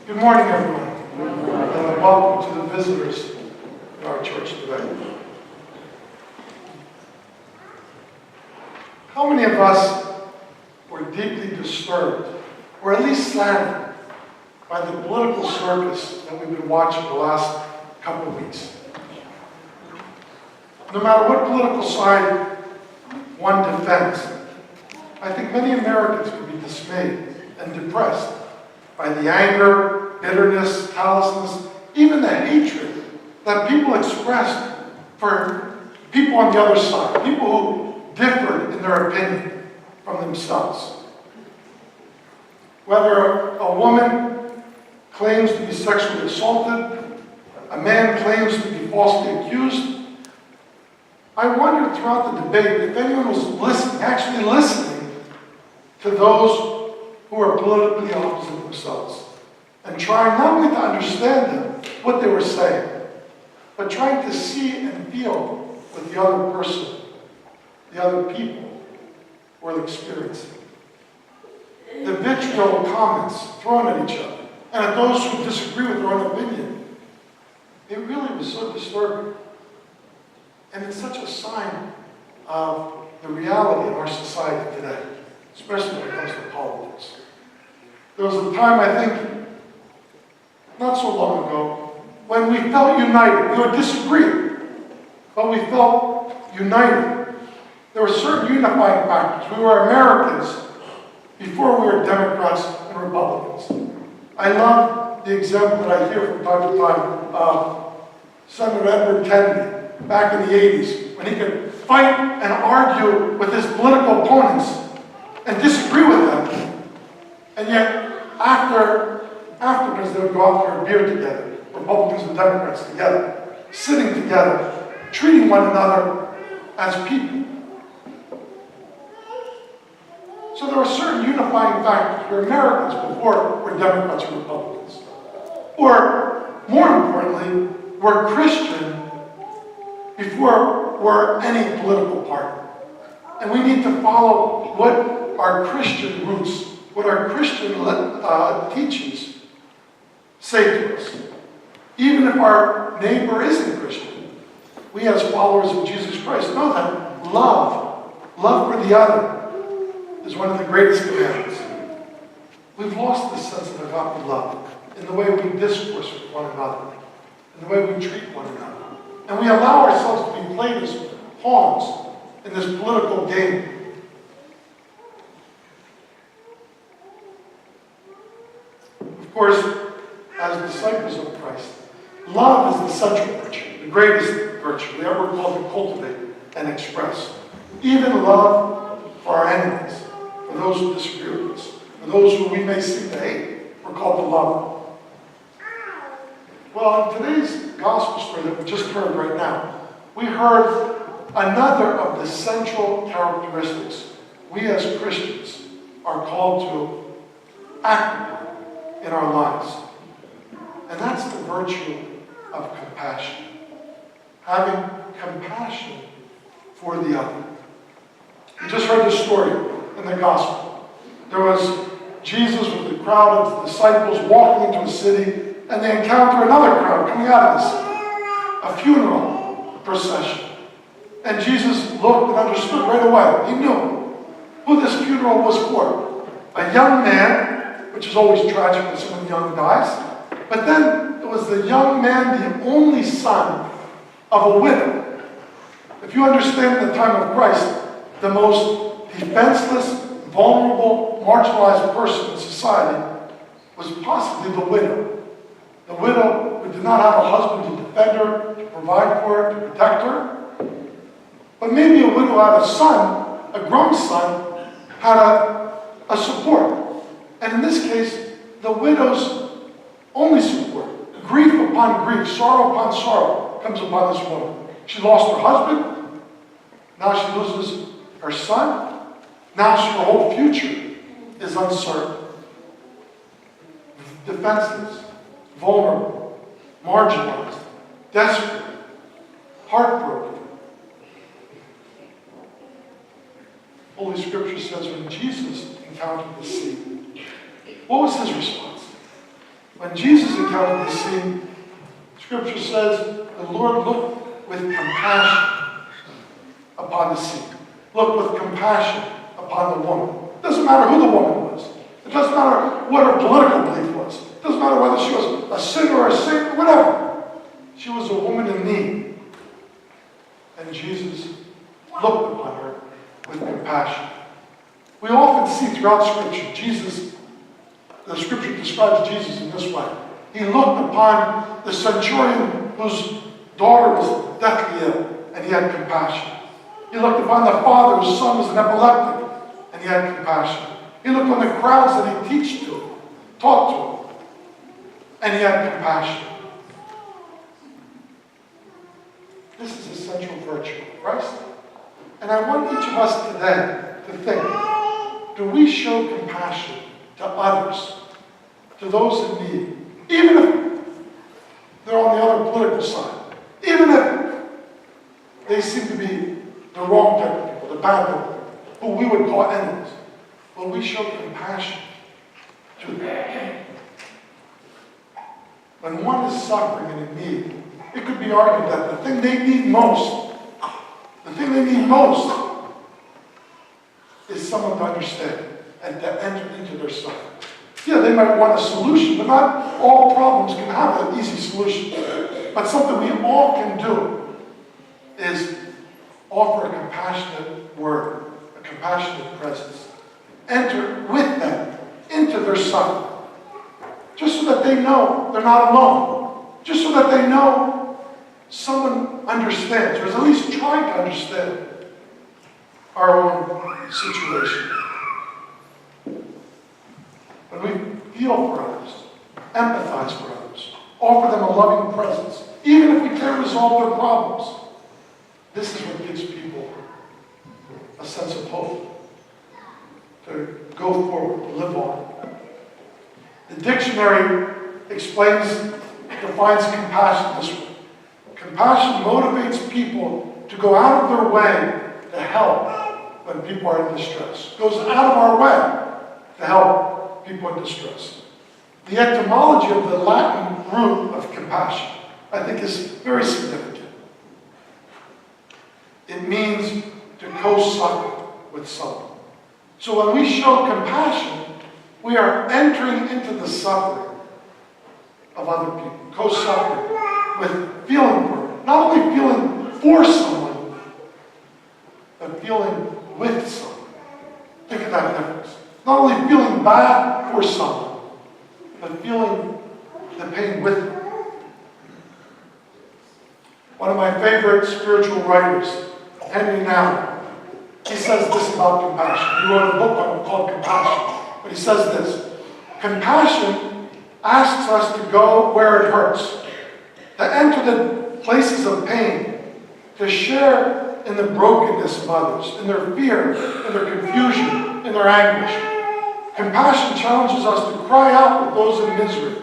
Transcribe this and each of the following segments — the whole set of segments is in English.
Good morning, everyone, and welcome to the visitors in our church today. How many of us were deeply disturbed, or at least saddened, by the political circus that we've been watching the last couple of weeks? No matter what political side one defends, I think many Americans could be dismayed and depressed by the anger, bitterness, callousness, even the hatred that people expressed for people on the other side, people who differed in their opinion from themselves. Whether a woman claims to be sexually assaulted, a man claims to be falsely accused, I wondered throughout the debate if anyone was actually listening to those who are politically opposite themselves, and trying not only to understand them, what they were saying, but trying to see and feel what the other person, the other people were experiencing. The vitriol comments thrown at each other, and at those who disagree with their own opinion, it really was so disturbing. And it's such a sign of the reality of our society today, especially when it comes to politics. There was a time, I think, not so long ago, when we felt united. We would disagree, but we felt united. There were certain unifying factors. We were Americans before we were Democrats and Republicans. I love the example that I hear from time to time of Senator Edward Kennedy back in the 80s, when he could fight and argue with his political opponents and disagree with them. And yet, afterwards, they would go out for a beer together, Republicans and Democrats together, sitting together, treating one another as people. So there are certain unifying factors. We're Americans before we're Democrats and Republicans. Or, more importantly, we're Christian before we're any political party. And we need to follow what our Christian roots, what our Christian teachings say to us. Even if our neighbor isn't Christian, we as followers of Jesus Christ know that love for the other, is one of the greatest commandments. We've lost this sense of agape love in the way we discourse with one another, in the way we treat one another. And we allow ourselves to be played as pawns in this political game. Of course, as disciples of Christ, love is the central virtue, the greatest virtue we ever called to cultivate and express. Even love for our enemies, for those who disagree with us, for those who we may seem to hate, we're called to love. Well, in today's gospel story that we just heard right now, we heard another of the central characteristics we as Christians are called to act upon in our lives. And that's the virtue of compassion. Having compassion for the other. We just heard this story in the gospel. There was Jesus with the crowd of disciples walking into a city, and they encounter another crowd coming out of the city, a funeral procession. And Jesus looked and understood right away. He knew who this funeral was for. A young man, which is always tragic when someone young dies, but then it was the young man, the only son of a widow. If you understand the time of Christ, the most defenseless, vulnerable, marginalized person in society was possibly the widow. The widow who did not have a husband to defend her, to provide for her, to protect her. But maybe a widow had a son, a grown son, had a support. And in this case, the widow's only support, grief upon grief, sorrow upon sorrow, comes upon this woman. She lost her husband. Now she loses her son. Now her whole future is uncertain. Defenseless, vulnerable, marginalized, desperate, heartbroken. Holy Scripture says when Jesus encountered the sea, what was his response? When Jesus encountered the scene, Scripture says the Lord looked with compassion upon the scene. Looked with compassion upon the woman. It doesn't matter who the woman was. It doesn't matter what her political belief was. It doesn't matter whether she was a sinner or a saint, whatever. She was a woman in need. And Jesus looked upon her with compassion. We often see throughout Scripture, the Scripture describes Jesus in this way. He looked upon the centurion whose daughter was deathly ill, and he had compassion. He looked upon the father whose son was an epileptic, and he had compassion. He looked on the crowds that he taught to, and he had compassion. This is a central virtue of Christ. And I want each of us today to think, do we show compassion to others, to those in need, even if they're on the other political side, even if they seem to be the wrong type of people, the bad people, who we would call enemies? Will we show compassion to them? When one is suffering and in need, it could be argued that the thing they need most is someone to understand and to enter into their suffering. Yeah, they might want a solution, but not all problems can have an easy solution. But something we all can do is offer a compassionate word, a compassionate presence. Enter with them into their suffering. Just so that they know they're not alone. Just so that they know someone understands, or is at least trying to understand our own situation. When we feel for others, empathize for others, offer them a loving presence, even if we can't resolve their problems, this is what gives people a sense of hope to go forward, to live on. The dictionary defines compassion this way. Compassion motivates people to go out of their way to help when people are in distress. Goes out of our way to help people in distress. The etymology of the Latin root of compassion, I think, is very significant. It means to co-suffer with someone. So when we show compassion, we are entering into the suffering of other people, co-suffering with feeling for it. Not only feeling for someone, but feeling with someone. Think of that difference. Not only feeling bad for someone, but feeling the pain with them. One of my favorite spiritual writers, Henry Nouwen, he says this about compassion. He wrote a book called Compassion. But he says this: compassion asks us to go where it hurts, to enter the places of pain, to share in the brokenness of others, in their fear, in their confusion, in their anguish. Compassion challenges us to cry out with those in misery,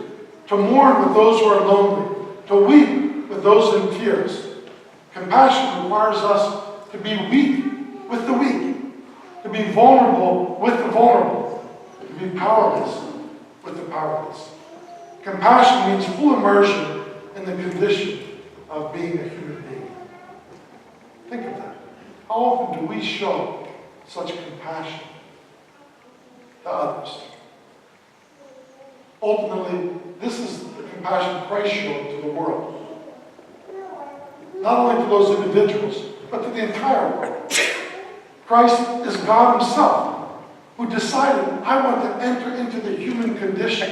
to mourn with those who are lonely, to weep with those in tears. Compassion requires us to be weak with the weak, to be vulnerable with the vulnerable, to be powerless with the powerless. Compassion means full immersion in the condition of being a human being. Think of that. How often do we show such compassion to others? Ultimately, this is the compassion Christ showed to the world. Not only to those individuals, but to the entire world. Christ is God himself, who decided, I want to enter into the human condition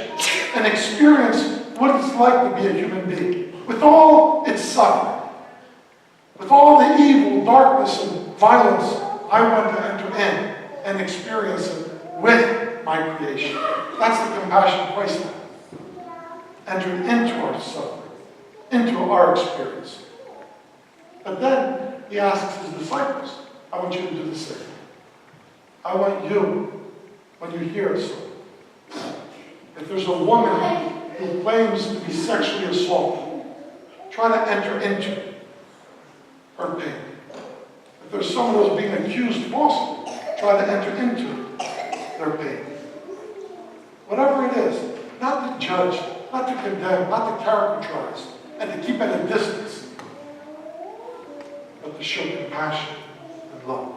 and experience what it's like to be a human being, with all its suffering, with all the evil, darkness, and violence. I want to enter in and experience it with my creation. That's the compassion Christ had. Entered into our suffering, into our experience. But then he asks his disciples, I want you to do the same. I want you, when you hear something, if there's a woman who claims to be sexually assaulted, try to enter into her pain. If there's someone who's being accused falsely, try to enter into their pain. Whatever it is, not to judge, not to condemn, not to caricaturize, and to keep at a distance, but to show compassion and love.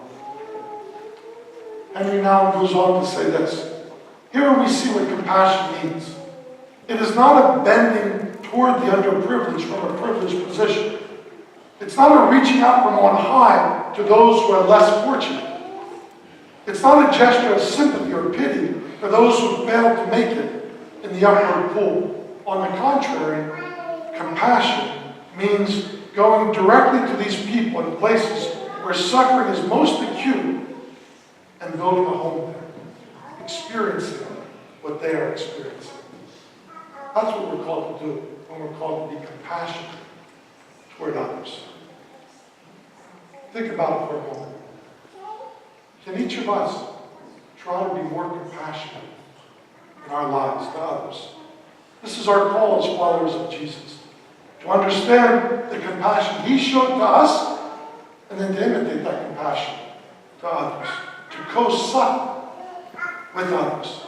Henry now goes on to say this. Here we see what compassion means. It is not a bending toward the underprivileged from a privileged position. It's not a reaching out from on high to those who are less fortunate. It's not a gesture of sympathy or pity for those who failed to make it in the upward pool. On the contrary, compassion means going directly to these people in places where suffering is most acute and building a home there, experiencing what they are experiencing. That's what we're called to do when we're called to be compassionate toward others. Think about it for a moment. Can each of us try to be more compassionate in our lives to others? This is our call as followers of Jesus. To understand the compassion He showed to us, and then to imitate that compassion to others. To co-suffer with others.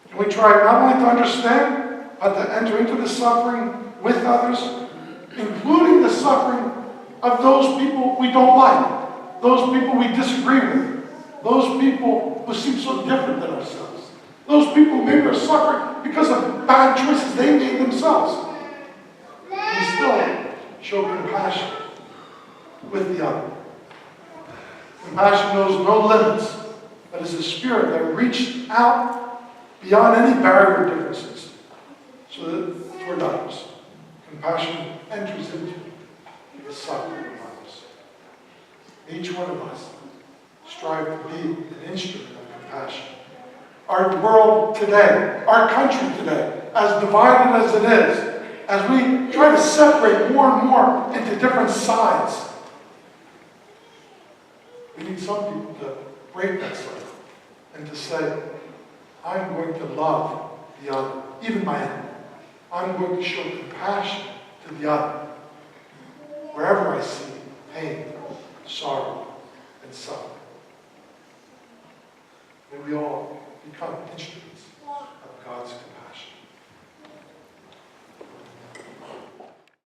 Can we try not only to understand, but to enter into the suffering with others, including the suffering of those people we don't like, those people we disagree with, those people who seem so different than ourselves, those people who maybe are suffering because of bad choices they made themselves. We still show compassion with the other. Compassion knows no limits, but is a spirit that reached out beyond any barrier differences, so that toward others, compassion enters into the suffering of others. Each one of us strive to be an instrument of compassion. Our world today, our country today, as divided as it is, as we try to separate more and more into different sides, we need some people to break that cycle and to say, I'm going to love the other, even my enemy. I'm going to show compassion to the other wherever I see pain, sorrow, and suffering. May we all become instruments